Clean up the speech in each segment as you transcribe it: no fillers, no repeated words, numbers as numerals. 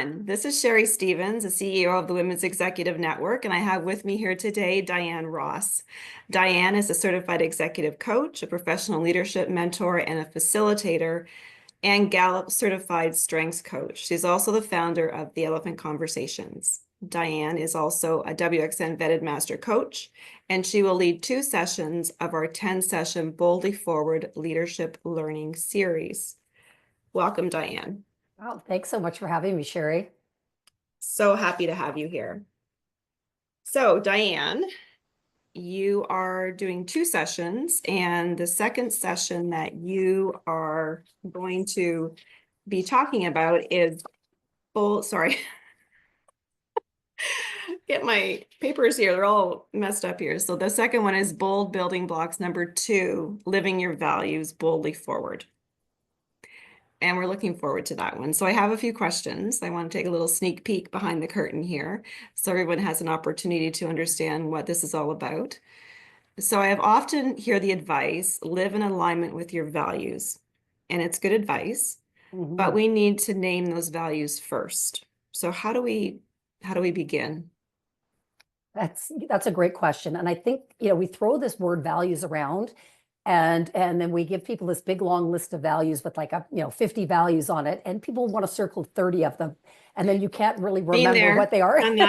This is Sherry Stevens, the CEO of the Women's Executive Network, and I have with me here today Diane Ross. Diane is a certified executive coach, a professional leadership mentor, and a facilitator, and Gallup certified strengths coach. She's also the founder of the Elephant Conversations. Diane is also a WXN vetted master coach, and she will lead 2 sessions of our 10-session Boldly Forward Leadership Learning Series. Welcome, Diane. Oh, thanks so much for having me, Sherry. So happy to have you here. So, Diane, you are doing 2 sessions, and the second session that you are going to be talking about is sorry, get my papers here. They're all messed up here. So the second one is bold building blocks number 2, living your values boldly forward. And we're looking forward to that one. So I have a few questions. I want to take a little sneak peek behind the curtain here so everyone has an opportunity to understand what this is all about. So I have often hear the advice, live in alignment with your values. And it's good advice, but we need to name those values first. So how do we begin? That's a great question. And I think, we throw this word values around and then we give people this big long list of values with like 50 values on it, and people want to circle 30 of them. And then you can't really remember what they are. And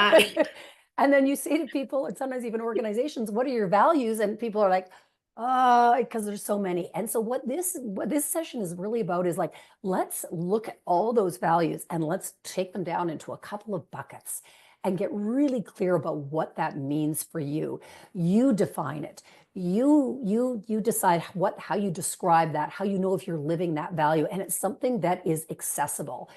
then you say to people, and sometimes even organizations, what are your values? And people are like, oh, because there's so many. And so what this session is really about is like, let's look at all those values and let's take them down into a couple of buckets and get really clear about what that means for you. You define it. You decide how you describe that, how you know if you're living that value, and it's something that is accessible.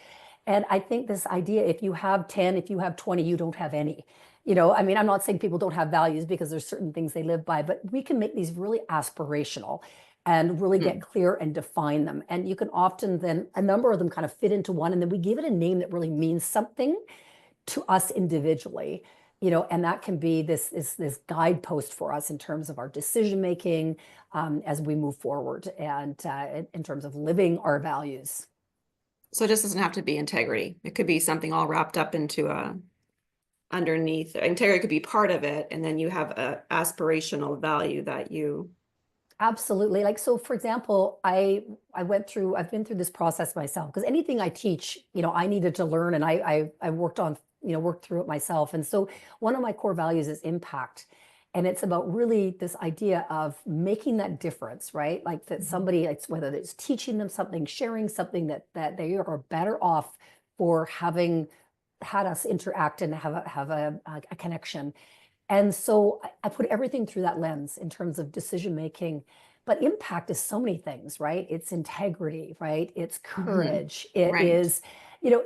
And I think this idea, if you have 10, if you have 20, you don't have any. I mean, I'm not saying people don't have values because there's certain things they live by, but we can make these really aspirational and really get clear and define them. And you can often then, a number of them kind of fit into one, and then we give it a name that really means something to us individually, and that can be this guidepost for us in terms of our decision making as we move forward and in terms of living our values. So it just doesn't have to be integrity. It could be something all wrapped up into underneath. Integrity could be part of it, and then you have an aspirational value that you. Absolutely. Like, so for example, I've been through this process myself, because anything I teach, I needed to learn, and I worked through it myself. And so one of my core values is impact. And it's about really this idea of making that difference, right? Like that somebody, whether it's teaching them something, sharing something, that they are better off for having had us interact and have a connection. And so I put everything through that lens in terms of decision making. But impact is so many things, right? It's integrity, right? It's courage. It is,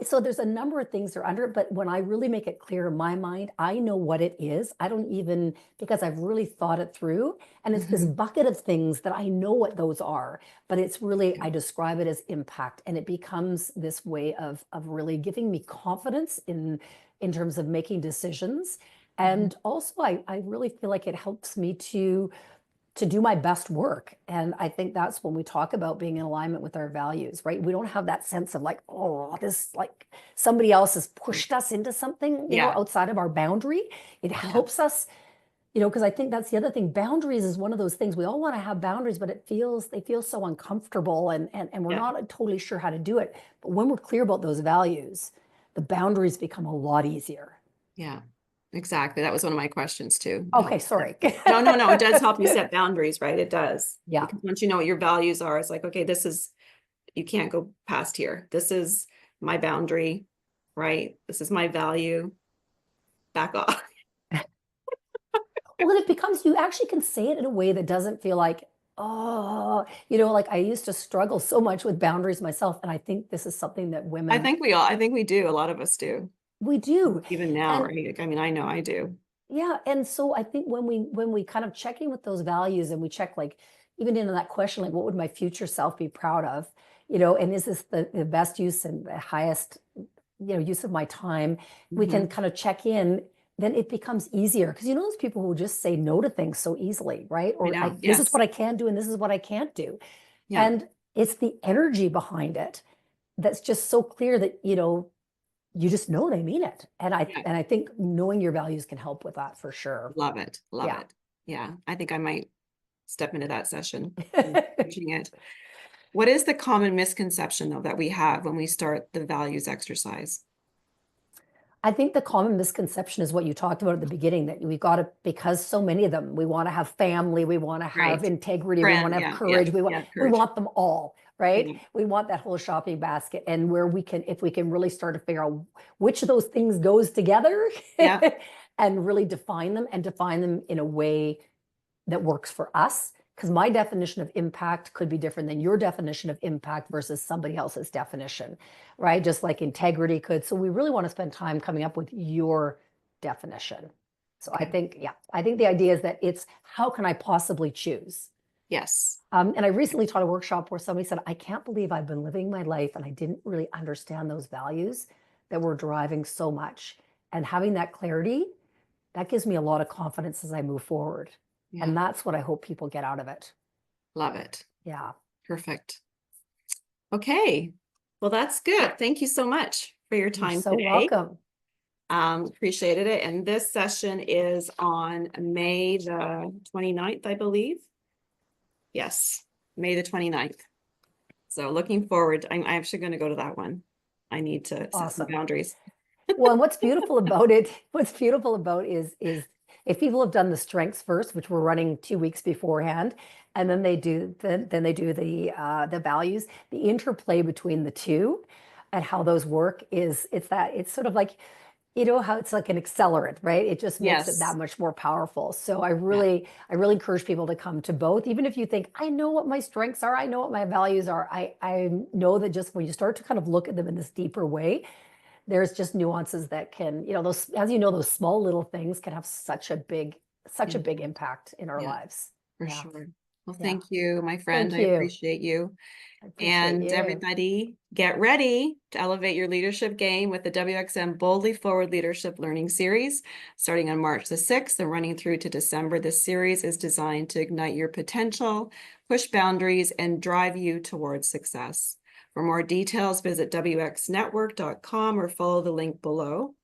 so there's a number of things that are under it. But when I really make it clear in my mind, I know what it is. I don't even, because I've really thought it through. And it's this bucket of things that I know what those are. But it's really, I describe it as impact. And it becomes this way of really giving me confidence in terms of making decisions. And also, I really feel like it helps me to do my best work. And I think that's when we talk about being in alignment with our values, right? We don't have that sense of like, oh, this, like somebody else has pushed us into something, outside of our boundary. It helps us, because I think that's the other thing. Boundaries is one of those things. We all want to have boundaries, but they feel so uncomfortable, and we're not totally sure how to do it. But when we're clear about those values, the boundaries become a lot easier. Yeah. Exactly. That was one of my questions too. Okay, sorry. No. It does help you set boundaries, right? It does. Yeah. Because once you know what your values are, it's like, okay, you can't go past here. This is my boundary, right? This is my value. Back off. Well, it becomes, you actually can say it in a way that doesn't feel like, oh, like I used to struggle so much with boundaries myself. And I think this is something that women. I think we do. A lot of us do. We do. Even now, right? I mean, I know I do. Yeah. And so I think when we kind of check in with those values, and we check, like, even into that question, like, what would my future self be proud of? And is this the best use and the highest, use of my time? We can kind of check in, then it becomes easier. Because those people who just say no to things so easily, right? Or this is what I can do and this is what I can't do. Yeah. And it's the energy behind it that's just so clear that, you just know they mean it. And Yeah. I think knowing your values can help with that for sure. Love it. Love Yeah. it. Yeah. I think I might step into that session. Teaching it. What is the common misconception though that we have when we start the values exercise? I think the common misconception is what you talked about at the beginning, that we got to, because so many of them, we want to have family, we want to have Right. integrity, we want Friend. to have Yeah. Yeah. courage, Yeah. we Courage. want them all, right? Yeah. We want that whole shopping basket. And where we can, if we can really start to figure out which of those things goes together Yeah. and really define them, and define them in a way that works for us. Because my definition of impact could be different than your definition of impact versus somebody else's definition, right? Just like integrity could. So we really want to spend time coming up with your definition. So I Okay. think, yeah, I think the idea is that it's how can I possibly choose? Yes. And I recently taught a workshop where somebody said, I can't believe I've been living my life and I didn't really understand those values that were driving so much. And having that clarity, that gives me a lot of confidence as I move forward. Yeah. And that's what I hope people get out of it. Love it. Yeah. Perfect. Okay. Well, that's good. Thank you so much for your You're time so today. welcome. Appreciated it. And this session is on May the 29th, I believe. Yes, May the 29th. So looking forward. I'm actually going to go to that one. I need to set some Awesome. boundaries. Well, and what's beautiful about it, what's beautiful about is if people have done the strengths first, which we're running 2 weeks beforehand, and then they do the values, the interplay between the two and how those work is it's sort of like, you know, how it's like an accelerant, right? It just makes it that Yes. much more powerful. So I Yeah. really encourage people to come to both, even if you think, I know what my strengths are, I know what my values are. I know that just when you start to kind of look at them in this deeper way, there's just nuances that can, you know, those, as you know, those small little things can have such a big impact in our Yeah, lives. for Yeah. sure. Well, Yeah. thank you, my friend. Thank I you. appreciate you. I appreciate And you. everybody, get ready to elevate your leadership game with the WXM Boldly Forward Leadership Learning Series. Starting on March the 6th and running through to December, this series is designed to ignite your potential, push boundaries, and drive you towards success. For more details, visit wxnetwork.com or follow the link below.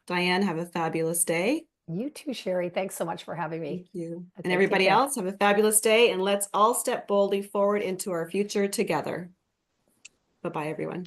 Diane, have a fabulous day. You too, Sherry. Thanks so much for having me. Thank you. Okay, And everybody take care. else, have a fabulous day, and let's all step boldly forward into our future together. Bye-bye, everyone.